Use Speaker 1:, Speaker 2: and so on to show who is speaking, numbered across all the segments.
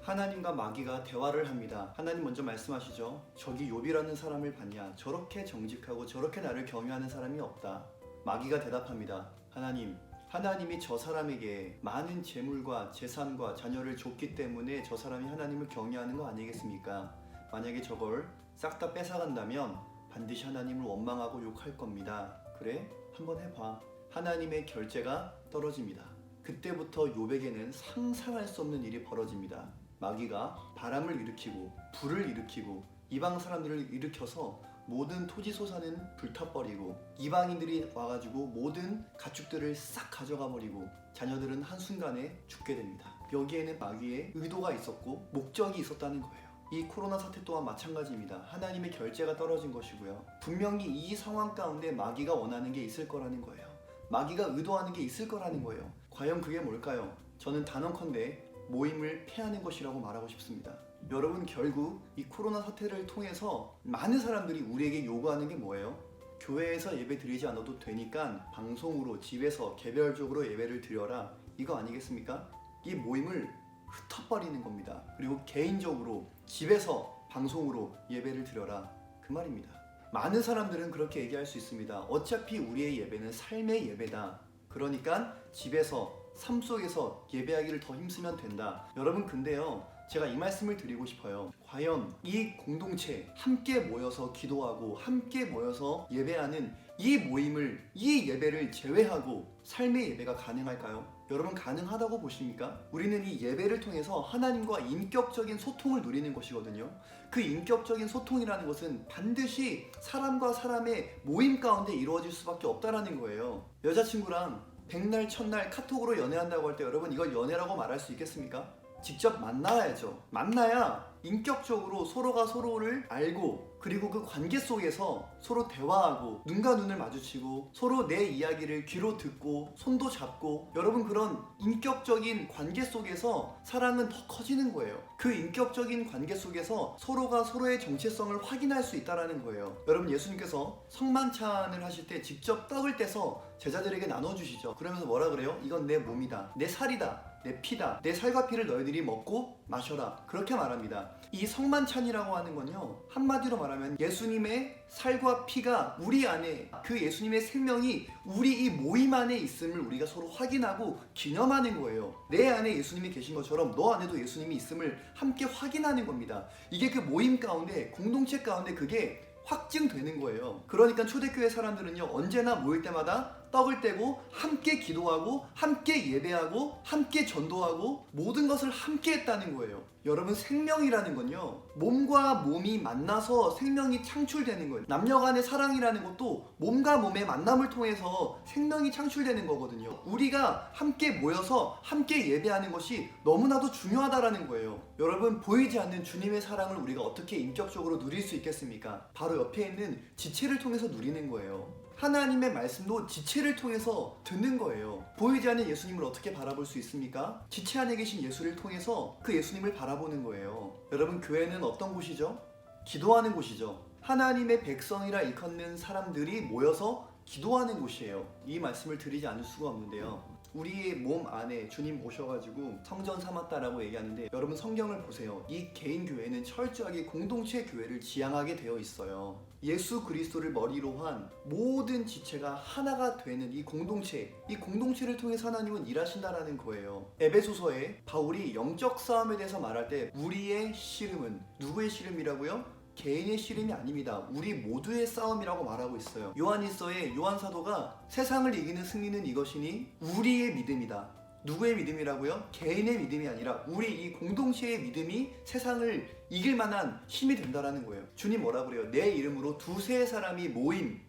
Speaker 1: 하나님과 마귀가 대화를 합니다. 하나님 먼저 말씀하시죠. 저기 욥이라는 사람을 봤냐? 저렇게 정직하고 저렇게 나를 경외하는 사람이 없다. 마귀가 대답합니다. 하나님이 저 사람에게 많은 재물과 재산과 자녀를 줬기 때문에 저 사람이 하나님을 경외하는 거 아니겠습니까? 만약에 저걸 싹 다 뺏어간다면 반드시 하나님을 원망하고 욕할 겁니다. 그래? 한번 해봐. 하나님의 결제가 떨어집니다. 그때부터 욥에게는 상상할 수 없는 일이 벌어집니다. 마귀가 바람을 일으키고 불을 일으키고 이방 사람들을 일으켜서 모든 토지소산은 불타버리고 이방인들이 와가지고 모든 가축들을 싹 가져가 버리고 자녀들은 한순간에 죽게 됩니다. 여기에는 마귀의 의도가 있었고 목적이 있었다는 거예요. 이 코로나 사태 또한 마찬가지입니다. 하나님의 결제가 떨어진 것이고요. 분명히 이 상황 가운데 마귀가 원하는 게 있을 거라는 거예요. 마귀가 의도하는 게 있을 거라는 거예요. 과연 그게 뭘까요? 저는 단언컨대 모임을 폐하는 것이라고 말하고 싶습니다. 여러분, 결국 이 코로나 사태를 통해서 많은 사람들이 우리에게 요구하는 게 뭐예요? 교회에서 예배 드리지 않아도 되니까 방송으로 집에서 개별적으로 예배를 드려라, 이거 아니겠습니까? 이 모임을 흩어버리는 겁니다. 그리고 개인적으로 집에서 방송으로 예배를 드려라, 그 말입니다. 많은 사람들은 그렇게 얘기할 수 있습니다. 어차피 우리의 예배는 삶의 예배다. 그러니까 집에서 삶 속에서 예배하기를 더 힘쓰면 된다. 여러분, 근데요, 제가 이 말씀을 드리고 싶어요. 과연 이 공동체 함께 모여서 기도하고 함께 모여서 예배하는 이 모임을, 이 예배를 제외하고 삶의 예배가 가능할까요? 여러분, 가능하다고 보십니까? 우리는 이 예배를 통해서 하나님과 인격적인 소통을 누리는 것이거든요. 그 인격적인 소통이라는 것은 반드시 사람과 사람의 모임 가운데 이루어질 수밖에 없다라는 거예요. 여자친구랑 백날 첫날 카톡으로 연애한다고 할 때 여러분, 이걸 연애라고 말할 수 있겠습니까? 직접 만나야죠. 만나야 인격적으로 서로가 서로를 알고, 그리고 그 관계 속에서 서로 대화하고 눈과 눈을 마주치고 서로 내 이야기를 귀로 듣고 손도 잡고, 여러분, 그런 인격적인 관계 속에서 사랑은 더 커지는 거예요. 그 인격적인 관계 속에서 서로가 서로의 정체성을 확인할 수 있다는 거예요. 여러분, 예수님께서 성만찬을 하실 때 직접 떡을 떼서 제자들에게 나눠주시죠. 그러면서 뭐라 그래요? 이건 내 몸이다, 내 살이다, 내 피다, 내 살과 피를 너희들이 먹고 마셔라, 그렇게 말합니다. 이 성만찬이라고 하는 건요, 한마디로 말하면 예수님의 살과 피가 우리 안에, 그 예수님의 생명이 우리 이 모임 안에 있음을 우리가 서로 확인하고 기념하는 거예요. 내 안에 예수님이 계신 것처럼 너 안에도 예수님이 있음을 함께 확인하는 겁니다. 이게 그 모임 가운데, 공동체 가운데 그게 확증되는 거예요. 그러니까 초대교회 사람들은요, 언제나 모일 때마다 떡을 떼고 함께 기도하고 함께 예배하고 함께 전도하고 모든 것을 함께 했다는 거예요. 여러분, 생명이라는 건요, 몸과 몸이 만나서 생명이 창출되는 거예요. 남녀 간의 사랑이라는 것도 몸과 몸의 만남을 통해서 생명이 창출되는 거거든요. 우리가 함께 모여서 함께 예배하는 것이 너무나도 중요하다라는 거예요. 여러분, 보이지 않는 주님의 사랑을 우리가 어떻게 인격적으로 누릴 수 있겠습니까? 바로 옆에 있는 지체를 통해서 누리는 거예요. 하나님의 말씀도 지체를 통해서 듣는 거예요. 보이지 않는 예수님을 어떻게 바라볼 수 있습니까? 지체 안에 계신 예수를 통해서 그 예수님을 바라보는 거예요. 여러분, 교회는 어떤 곳이죠? 기도하는 곳이죠. 하나님의 백성이라 일컫는 사람들이 모여서 기도하는 곳이에요. 이 말씀을 드리지 않을 수가 없는데요, 우리의 몸 안에 주님 오셔가지고 성전 삼았다라고 얘기하는데, 여러분, 성경을 보세요. 이 개인 교회는 철저하게 공동체 교회를 지향하게 되어 있어요. 예수 그리스도를 머리로 한 모든 지체가 하나가 되는 이 공동체를 통해서 하나님은 일하신다라는 거예요. 에베소서에 바울이 영적 싸움에 대해서 말할 때 우리의 씨름은 누구의 씨름이라고요? 개인의 씨름이 아닙니다. 우리 모두의 싸움이라고 말하고 있어요. 요한일서에 요한 사도가 세상을 이기는 승리는 이것이니 우리의 믿음이다. 누구의 믿음이라고요? 개인의 믿음이 아니라 우리 이 공동체의 믿음이 세상을 이길 만한 힘이 된다라는 거예요. 주님 뭐라 그래요? 내 이름으로 두세 사람이 모인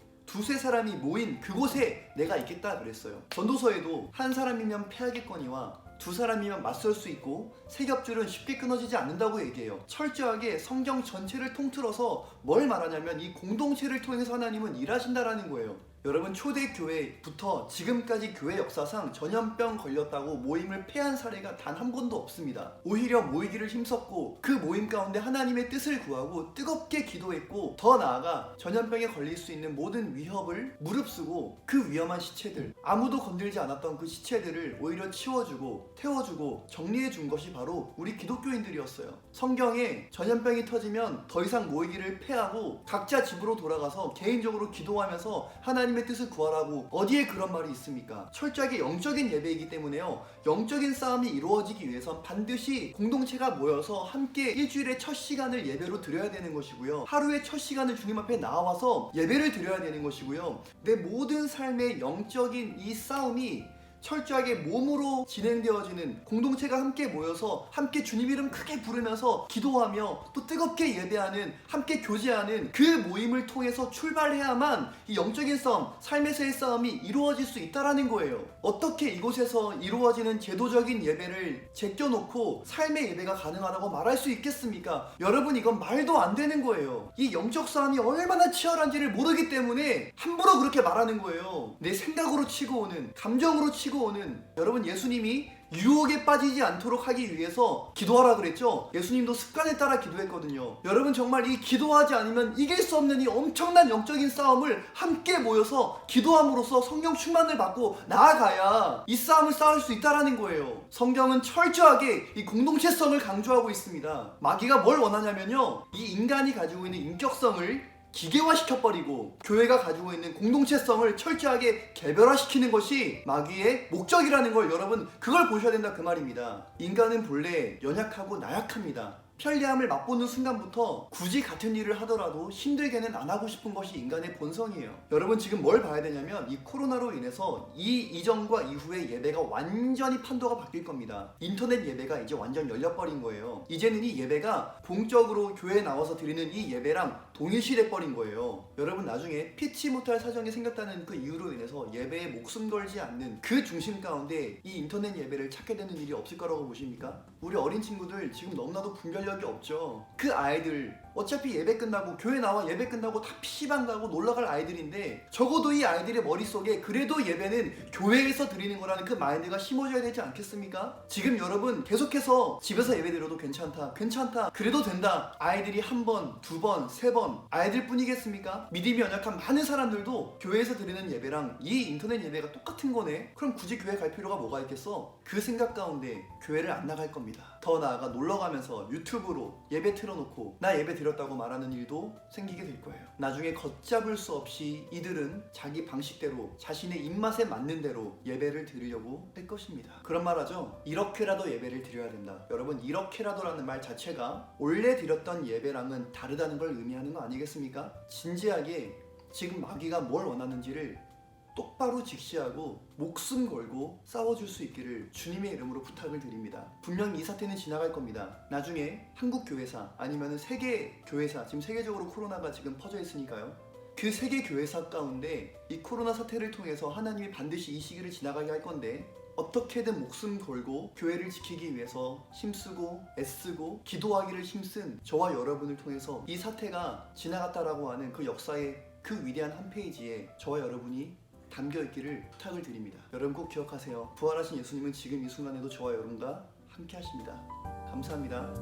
Speaker 1: 그곳에 내가 있겠다 그랬어요. 전도서에도 한 사람이면 패하겠거니와 두 사람이면 맞설 수 있고 세 겹줄은 쉽게 끊어지지 않는다고 얘기해요. 철저하게 성경 전체를 통틀어서 뭘 말하냐면 이 공동체를 통해서 하나님은 일하신다라는 거예요. 여러분, 초대교회부터 지금까지 교회 역사상 전염병 걸렸다고 모임을 폐한 사례가 단 한 번도 없습니다. 오히려 모이기를 힘썼고 그 모임 가운데 하나님의 뜻을 구하고 뜨겁게 기도했고, 더 나아가 전염병에 걸릴 수 있는 모든 위협을 무릅쓰고 그 위험한 시체들, 아무도 건들지 않았던 그 시체들을 오히려 치워주고 태워주고 정리해준 것이 바로 우리 기독교인들이었어요. 성경에 전염병이 터지면 더 이상 모이기를 폐하고 각자 집으로 돌아가서 개인적으로 기도하면서 하나님의 뜻을 구하라고 어디에 그런 말이 있습니까? 철저하게 영적인 예배이기 때문에요, 영적인 싸움이 이루어지기 위해선 반드시 공동체가 모여서 함께 일주일의 첫 시간을 예배로 드려야 되는 것이고요, 하루의 첫 시간을 주님 앞에 나와서 예배를 드려야 되는 것이고요, 내 모든 삶의 영적인 이 싸움이 철저하게 몸으로 진행되어지는, 공동체가 함께 모여서 함께 주님 이름 크게 부르면서 기도하며 또 뜨겁게 예배하는, 함께 교제하는 그 모임을 통해서 출발해야만 이 영적인 싸움, 삶에서의 싸움이 이루어질 수 있다라는 거예요. 어떻게 이곳에서 이루어지는 제도적인 예배를 제껴놓고 삶의 예배가 가능하다고 말할 수 있겠습니까? 여러분, 이건 말도 안 되는 거예요. 이 영적 싸움이 얼마나 치열한지를 모르기 때문에 함부로 그렇게 말하는 거예요. 내 생각으로 치고 오는, 감정으로 치고 오는, 여러분, 예수님이 유혹에 빠지지 않도록 하기 위해서 기도하라 그랬죠? 예수님도 습관에 따라 기도했거든요. 여러분, 정말 이 기도하지 않으면 이길 수 없는 이 엄청난 영적인 싸움을 함께 모여서 기도함으로써 성령 충만을 받고 나아가야 이 싸움을 싸울 수 있다라는 거예요. 성경은 철저하게 이 공동체성을 강조하고 있습니다. 마귀가 뭘 원하냐면요, 이 인간이 가지고 있는 인격성을 기계화시켜버리고 교회가 가지고 있는 공동체성을 철저하게 개별화시키는 것이 마귀의 목적이라는 걸, 여러분, 그걸 보셔야 된다 그 말입니다. 인간은 본래 연약하고 나약합니다. 편리함을 맛보는 순간부터 굳이 같은 일을 하더라도 힘들게는 안 하고 싶은 것이 인간의 본성이에요. 여러분, 지금 뭘 봐야 되냐면 이 코로나로 인해서 이 이전과 이후의 예배가 완전히 판도가 바뀔 겁니다. 인터넷 예배가 이제 완전 열려버린 거예요. 이제는 이 예배가 본격으로 교회에 나와서 드리는 이 예배랑 동일시돼버린 거예요. 여러분, 나중에 피치 못할 사정이 생겼다는 그 이유로 인해서 예배에 목숨 걸지 않는 그 중심 가운데 이 인터넷 예배를 찾게 되는 일이 없을 거라고 보십니까? 우리 어린 친구들 지금 너무나도 분별력이 없죠. 그 아이들 어차피 예배 끝나고, 교회 나와 예배 끝나고 다 PC방 가고 놀러갈 아이들인데, 적어도 이 아이들의 머릿속에 그래도 예배는 교회에서 드리는 거라는 그 마인드가 심어져야 되지 않겠습니까? 지금 여러분 계속해서 집에서 예배 드려도 괜찮다, 그래도 된다, 아이들이 한 번, 두 번, 세 번, 아이들 뿐이겠습니까? 믿음이 연약한 많은 사람들도 교회에서 드리는 예배랑 이 인터넷 예배가 똑같은 거네? 그럼 굳이 교회 갈 필요가 뭐가 있겠어? 그 생각 가운데 교회를 안 나갈 겁니다. 더 나아가 놀러가면서 유튜브로 예배 틀어놓고 나 예배 드렸다고 말하는 일도 생기게 될 거예요. 나중에 걷잡을 수 없이 이들은 자기 방식대로, 자신의 입맛에 맞는 대로 예배를 드리려고 할 것입니다. 그런 말 하죠? 이렇게라도 예배를 드려야 된다. 여러분, 이렇게라도라는 말 자체가 원래 드렸던 예배랑은 다르다는 걸 의미하는 거 아니겠습니까? 진지하게 지금 마귀가 뭘 원하는지를 똑바로 직시하고 목숨 걸고 싸워줄 수 있기를 주님의 이름으로 부탁을 드립니다. 분명히 이 사태는 지나갈 겁니다. 나중에 한국 교회사 아니면 세계 교회사, 지금 세계적으로 코로나가 지금 퍼져 있으니까요, 그 세계 교회사 가운데 이 코로나 사태를 통해서 하나님이 반드시 이 시기를 지나가게 할 건데, 어떻게든 목숨 걸고 교회를 지키기 위해서 힘쓰고 애쓰고 기도하기를 힘쓴 저와 여러분을 통해서 이 사태가 지나갔다라고 하는 그 역사의 그 위대한 한 페이지에 저와 여러분이 담겨있기를 부탁을 드립니다. 여러분 꼭 기억하세요. 부활하신 예수님은 지금 이 순간에도 저와 여러분과 함께 하십니다. 감사합니다.